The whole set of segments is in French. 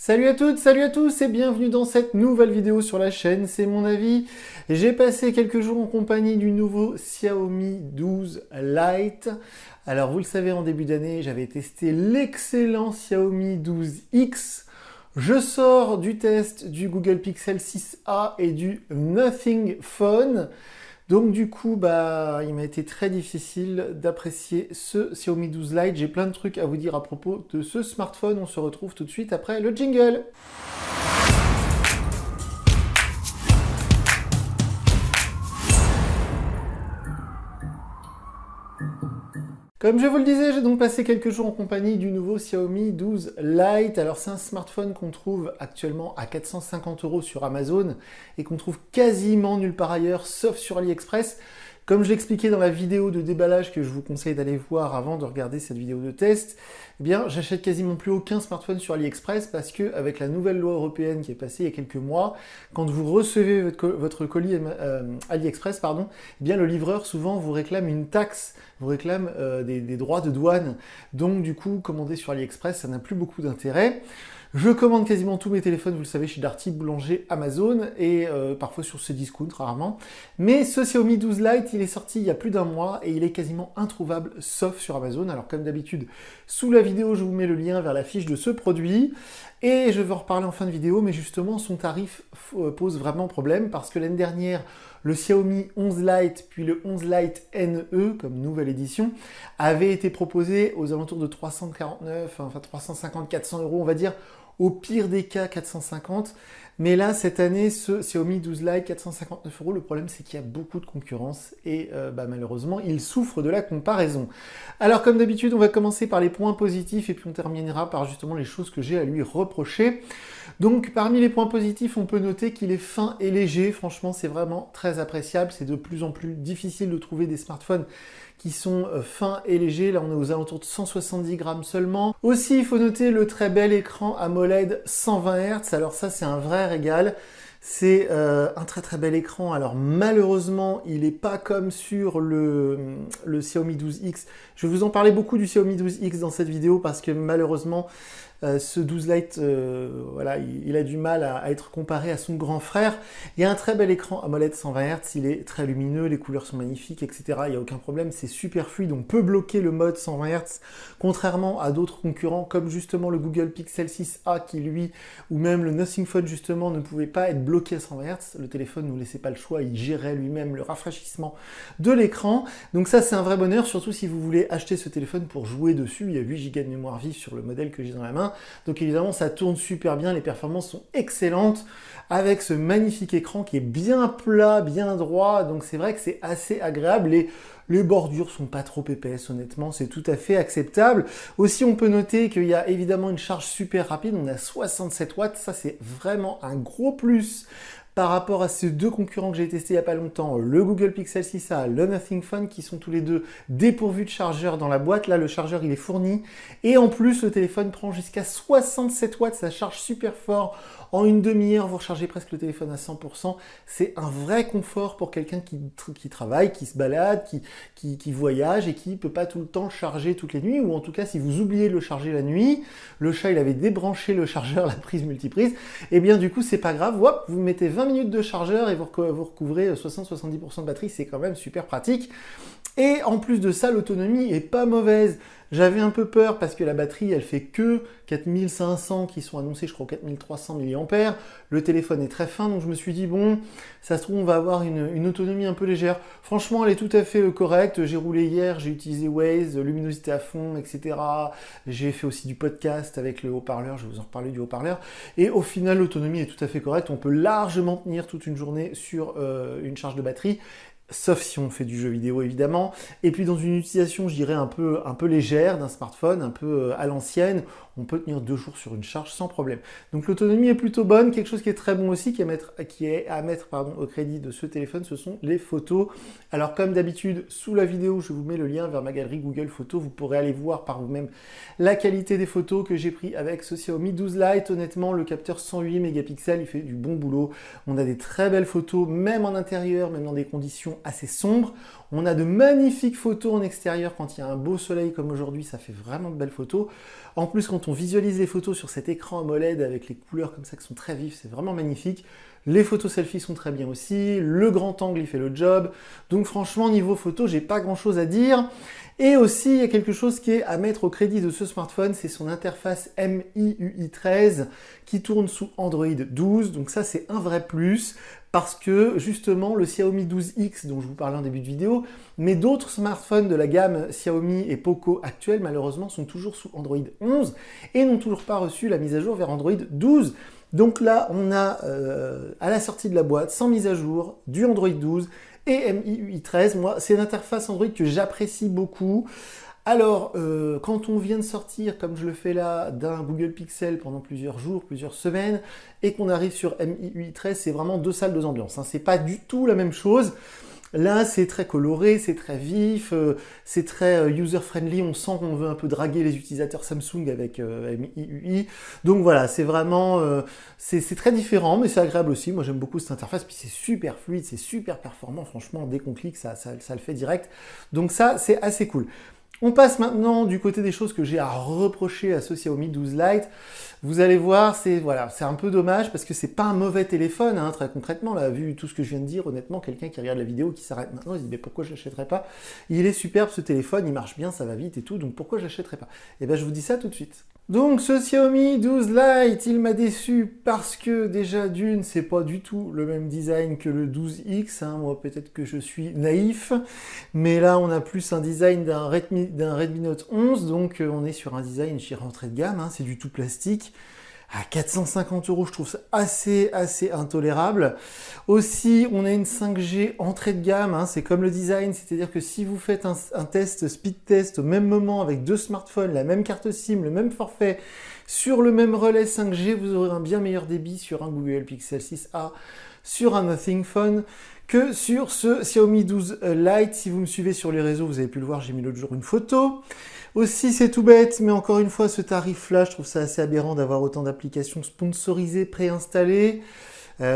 Salut à toutes, salut à tous et bienvenue dans cette nouvelle vidéo sur la chaîne, c'est mon avis. J'ai passé quelques jours en compagnie du nouveau Xiaomi 12 Lite. Alors vous le savez, en début d'année, j'avais testé l'excellent Xiaomi 12X. Je sors du test du Google Pixel 6a et du Nothing Phone. Donc du coup, il m'a été très difficile d'apprécier ce Xiaomi 12 Lite. J'ai plein de trucs à vous dire à propos de ce smartphone. On se retrouve tout de suite après le jingle. Comme je vous le disais, j'ai donc passé quelques jours en compagnie du nouveau Xiaomi 12 Lite. Alors c'est un smartphone qu'on trouve actuellement à 450 € sur Amazon et qu'on trouve quasiment nulle part ailleurs, sauf sur AliExpress. Comme je l'expliquais dans la vidéo de déballage que je vous conseille d'aller voir avant de regarder cette vidéo de test, eh bien j'achète quasiment plus aucun smartphone sur AliExpress parce que avec la nouvelle loi européenne qui est passée il y a quelques mois, quand vous recevez votre colis AliExpress, eh bien le livreur souvent vous réclame une taxe, vous réclame des droits de douane. Donc du coup, commander sur AliExpress, ça n'a plus beaucoup d'intérêt. Je commande quasiment tous mes téléphones, vous le savez, chez Darty, Boulanger, Amazon, et parfois sur Cdiscount, rarement. Mais ce Xiaomi 12 Lite, il est sorti il y a plus d'un mois, et il est quasiment introuvable, sauf sur Amazon. Alors comme d'habitude, sous la vidéo, je vous mets le lien vers la fiche de ce produit, et je vais en reparler en fin de vidéo, mais justement, son tarif pose vraiment problème, parce que l'année dernière, le Xiaomi 11 Lite, puis le 11 Lite NE, comme nouvelle édition, avait été proposé aux alentours de 349, enfin 350, 400 €, on va dire, au pire des cas 450. Mais là, cette année, ce Xiaomi 12 Lite, 459 €, le problème c'est qu'il y a beaucoup de concurrence et malheureusement, il souffre de la comparaison. Alors comme d'habitude, on va commencer par les points positifs et puis on terminera par justement les choses que j'ai à lui reprocher. Donc parmi les points positifs, on peut noter qu'il est fin et léger. Franchement, c'est vraiment très appréciable. C'est de plus en plus difficile de trouver des smartphones qui sont fins et légers. Là, on est aux alentours de 170 grammes seulement. Aussi, il faut noter le très bel écran AMOLED 120 Hz. Alors ça, c'est un vrai régal. C'est un très bel écran. Alors malheureusement, il n'est pas comme sur le Xiaomi 12X. Je vais vous en parler beaucoup du Xiaomi 12X dans cette vidéo parce que malheureusement, ce 12 Lite, voilà, il a du mal à être comparé à son grand frère. Il y a un très bel écran AMOLED 120 Hz, il est très lumineux, les couleurs sont magnifiques, etc. Il n'y a aucun problème, c'est super fluide, on peut bloquer le mode 120 Hz, contrairement à d'autres concurrents comme justement le Google Pixel 6a qui lui, ou même le Nothing Phone justement, ne pouvait pas être bloqué à 120 Hz. Le téléphone ne nous laissait pas le choix, il gérait lui-même le rafraîchissement de l'écran. Donc ça, c'est un vrai bonheur, surtout si vous voulez acheter ce téléphone pour jouer dessus. Il y a 8 Go de mémoire vive sur le modèle que j'ai dans la main. Donc évidemment, ça tourne super bien, les performances sont excellentes avec ce magnifique écran qui est bien plat, bien droit. Donc c'est vrai que c'est assez agréable. Les bordures sont pas trop épaisses, honnêtement, c'est tout à fait acceptable. Aussi, on peut noter qu'il y a évidemment une charge super rapide. On a 67 watts, ça c'est vraiment un gros plus par rapport à ces deux concurrents que j'ai testés il n'y a pas longtemps, le Google Pixel 6a, le Nothing Phone, qui sont tous les deux dépourvus de chargeur dans la boîte. Là, le chargeur, il est fourni. Et en plus, le téléphone prend jusqu'à 67 watts, ça charge super fort. En une demi-heure, vous rechargez presque le téléphone à 100%. C'est un vrai confort pour quelqu'un qui travaille, qui se balade, qui voyage et qui ne peut pas tout le temps charger toutes les nuits. Ou en tout cas, si vous oubliez de le charger la nuit, le chat, il avait débranché le chargeur, la prise multiprise, et bien du coup, c'est pas grave. Hop, vous mettez 20 minutes de chargeur et vous recouvrez 60-70% de batterie. C'est quand même super pratique. Et en plus de ça, l'autonomie est pas mauvaise. J'avais un peu peur parce que la batterie, elle fait que 4500 qui sont annoncés, je crois 4300 mAh. Le téléphone est très fin, donc je me suis dit, bon, ça se trouve, on va avoir une autonomie un peu légère. Franchement, elle est tout à fait correcte. J'ai roulé hier, j'ai utilisé Waze, luminosité à fond, etc. J'ai fait aussi du podcast avec le haut-parleur, je vais vous en reparler du haut-parleur. Et au final, l'autonomie est tout à fait correcte. On peut largement tenir toute une journée sur une charge de batterie. Sauf si on fait du jeu vidéo évidemment, et puis dans une utilisation je dirais un peu légère d'un smartphone, un peu à l'ancienne, on peut tenir 2 jours sur une charge sans problème. Donc l'autonomie est plutôt bonne. Quelque chose qui est très bon aussi, qui est à mettre au crédit de ce téléphone, ce sont les photos. Alors comme d'habitude, sous la vidéo, je vous mets le lien vers ma galerie Google Photos, vous pourrez aller voir par vous-même la qualité des photos que j'ai pris avec ce Xiaomi 12 Lite. Honnêtement, le capteur 108 mégapixels, il fait du bon boulot. On a des très belles photos, même en intérieur, même dans des conditions assez sombres. On a de magnifiques photos en extérieur quand il y a un beau soleil comme aujourd'hui, ça fait vraiment de belles photos. En plus, quand on visualise les photos sur cet écran AMOLED avec les couleurs comme ça qui sont très vives, c'est vraiment magnifique. Les photos selfies sont très bien aussi, le grand angle il fait le job. Donc franchement, niveau photo, j'ai pas grand chose à dire. Et aussi, il y a quelque chose qui est à mettre au crédit de ce smartphone, c'est son interface MIUI 13 qui tourne sous Android 12. Donc ça, c'est un vrai plus parce que justement, le Xiaomi 12X dont je vous parlais en début de vidéo, mais d'autres smartphones de la gamme Xiaomi et Poco actuels, malheureusement, sont toujours sous Android 11 et n'ont toujours pas reçu la mise à jour vers Android 12. Donc là, on a à la sortie de la boîte, sans mise à jour, du Android 12 et MIUI 13. Moi, c'est une interface Android que j'apprécie beaucoup. Alors, quand on vient de sortir, comme je le fais là, d'un Google Pixel pendant plusieurs jours, plusieurs semaines, et qu'on arrive sur MIUI 13, c'est vraiment deux salles, deux ambiances. Hein. C'est pas du tout la même chose. Là, c'est très coloré, c'est très vif, c'est très user-friendly. On sent qu'on veut un peu draguer les utilisateurs Samsung avec MIUI. Donc voilà, c'est vraiment... c'est très différent, mais c'est agréable aussi. Moi, j'aime beaucoup cette interface. Puis c'est super fluide, c'est super performant. Franchement, dès qu'on clique, ça le fait direct. Donc ça, c'est assez cool. On passe maintenant du côté des choses que j'ai à reprocher à ce Xiaomi 12 Lite. Vous allez voir, c'est un peu dommage parce que c'est pas un mauvais téléphone, hein, très concrètement. Là, vu tout ce que je viens de dire, honnêtement, quelqu'un qui regarde la vidéo, qui s'arrête maintenant, il se dit mais pourquoi je l'achèterais pas? Il est superbe ce téléphone, il marche bien, ça va vite et tout, donc pourquoi je l'achèterais pas? Et bien je vous dis ça tout de suite. Donc ce Xiaomi 12 Lite, il m'a déçu parce que déjà d'une, c'est pas du tout le même design que le 12X. Hein. Moi peut-être que je suis naïf, mais là on a plus un design d'un Redmi Note 11, donc on est sur un design chez rentrée de gamme, hein, c'est du tout plastique. À 450 €, je trouve ça assez intolérable. Aussi, on a une 5G entrée de gamme, hein, c'est comme le design, c'est-à-dire que si vous faites un test, speed test au même moment avec deux smartphones, la même carte SIM, le même forfait, sur le même relais 5G, vous aurez un bien meilleur débit sur un Google Pixel 6a, sur un Nothing Phone, que sur ce Xiaomi 12 Lite. Si vous me suivez sur les réseaux, vous avez pu le voir, j'ai mis l'autre jour une photo. Aussi, c'est tout bête, mais encore une fois, ce tarif-là, je trouve ça assez aberrant d'avoir autant d'applications sponsorisées, préinstallées.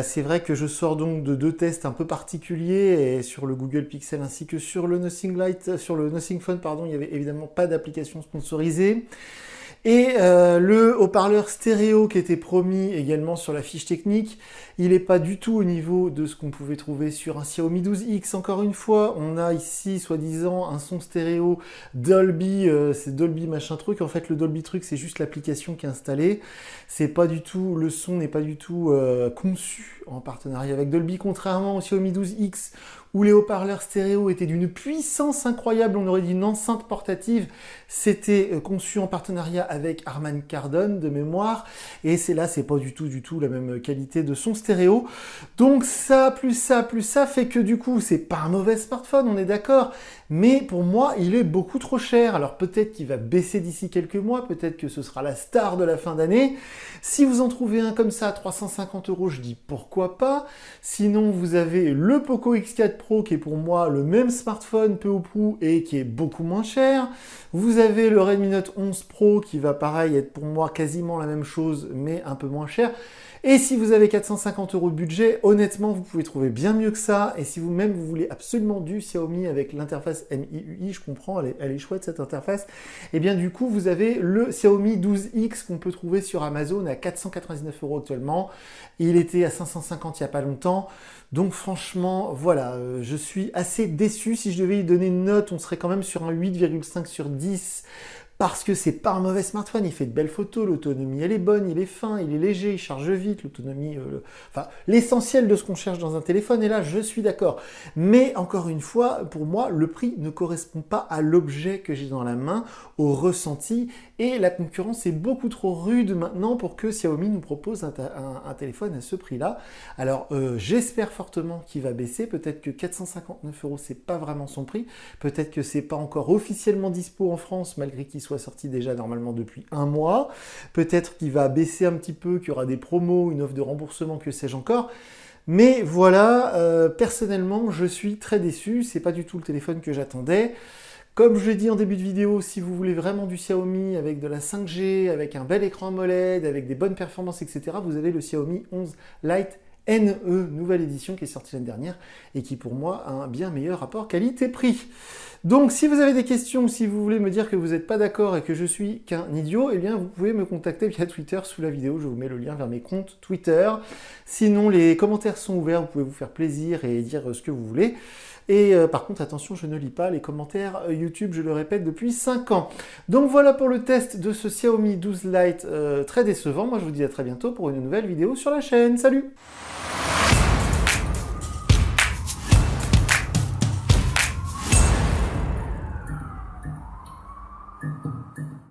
C'est vrai que je sors donc de deux tests un peu particuliers, et sur le Google Pixel ainsi que sur le Nothing Phone, pardon, il n'y avait évidemment pas d'application sponsorisée. Et le haut-parleur stéréo qui était promis également sur la fiche technique, il n'est pas du tout au niveau de ce qu'on pouvait trouver sur un Xiaomi 12X. Encore une fois, on a ici, soi-disant, un son stéréo Dolby, c'est Dolby machin truc. En fait, le Dolby truc, c'est juste l'application qui est installée. C'est pas du tout, le son n'est pas du tout conçu en partenariat avec Dolby, contrairement au Xiaomi 12X, où les haut-parleurs stéréo étaient d'une puissance incroyable, on aurait dit une enceinte portative. C'était conçu en partenariat avec Harman Kardon de mémoire, et c'est pas du tout la même qualité de son stéréo. Donc ça, plus ça fait que du coup, c'est pas un mauvais smartphone, on est d'accord, mais pour moi, il est beaucoup trop cher. Alors peut-être qu'il va baisser d'ici quelques mois, peut-être que ce sera la star de la fin d'année. Si vous en trouvez un comme ça à 350 €, je dis pourquoi pas. Sinon, vous avez le Poco X4 Pro qui est pour moi le même smartphone peu ou prou et qui est beaucoup moins cher. Vous avez le Redmi Note 11 Pro qui va pareil être pour moi quasiment la même chose mais un peu moins cher. Et si vous avez 450 € de budget, honnêtement, vous pouvez trouver bien mieux que ça. Et si vous-même, vous voulez absolument du Xiaomi avec l'interface MIUI, je comprends, elle est chouette cette interface, et bien du coup, vous avez le Xiaomi 12X qu'on peut trouver sur Amazon à 499 € actuellement. Il était à 550 il n'y a pas longtemps. Donc franchement, voilà, je suis assez déçu. Si je devais y donner une note, on serait quand même sur un 8,5 sur 10. Parce que c'est pas un mauvais smartphone, il fait de belles photos, l'autonomie elle est bonne, il est fin, il est léger, il charge vite, l'autonomie... Enfin, l'essentiel de ce qu'on cherche dans un téléphone, et là je suis d'accord. Mais encore une fois, pour moi, le prix ne correspond pas à l'objet que j'ai dans la main, au ressenti, et la concurrence est beaucoup trop rude maintenant pour que Xiaomi nous propose un téléphone à ce prix-là. Alors j'espère fortement qu'il va baisser, peut-être que 459 € c'est pas vraiment son prix, peut-être que c'est pas encore officiellement dispo en France, malgré qu'il soit sorti déjà normalement depuis un mois. Peut-être qu'il va baisser un petit peu, qu'il y aura des promos, une offre de remboursement, que sais-je encore. Mais voilà, personnellement, je suis très déçu. C'est pas du tout le téléphone que j'attendais. Comme je l'ai dit en début de vidéo, si vous voulez vraiment du Xiaomi avec de la 5G, avec un bel écran AMOLED, avec des bonnes performances, etc., vous avez le Xiaomi 11 Lite NE, nouvelle édition qui est sortie l'année dernière et qui pour moi a un bien meilleur rapport qualité-prix. Donc si vous avez des questions, si vous voulez me dire que vous n'êtes pas d'accord et que je suis qu'un idiot, eh bien vous pouvez me contacter via Twitter sous la vidéo, je vous mets le lien vers mes comptes Twitter. Sinon les commentaires sont ouverts, vous pouvez vous faire plaisir et dire ce que vous voulez. Et par contre, attention, je ne lis pas les commentaires YouTube, je le répète depuis 5 ans. Donc voilà pour le test de ce Xiaomi 12 Lite très décevant. Moi je vous dis à très bientôt pour une nouvelle vidéo sur la chaîne. Salut!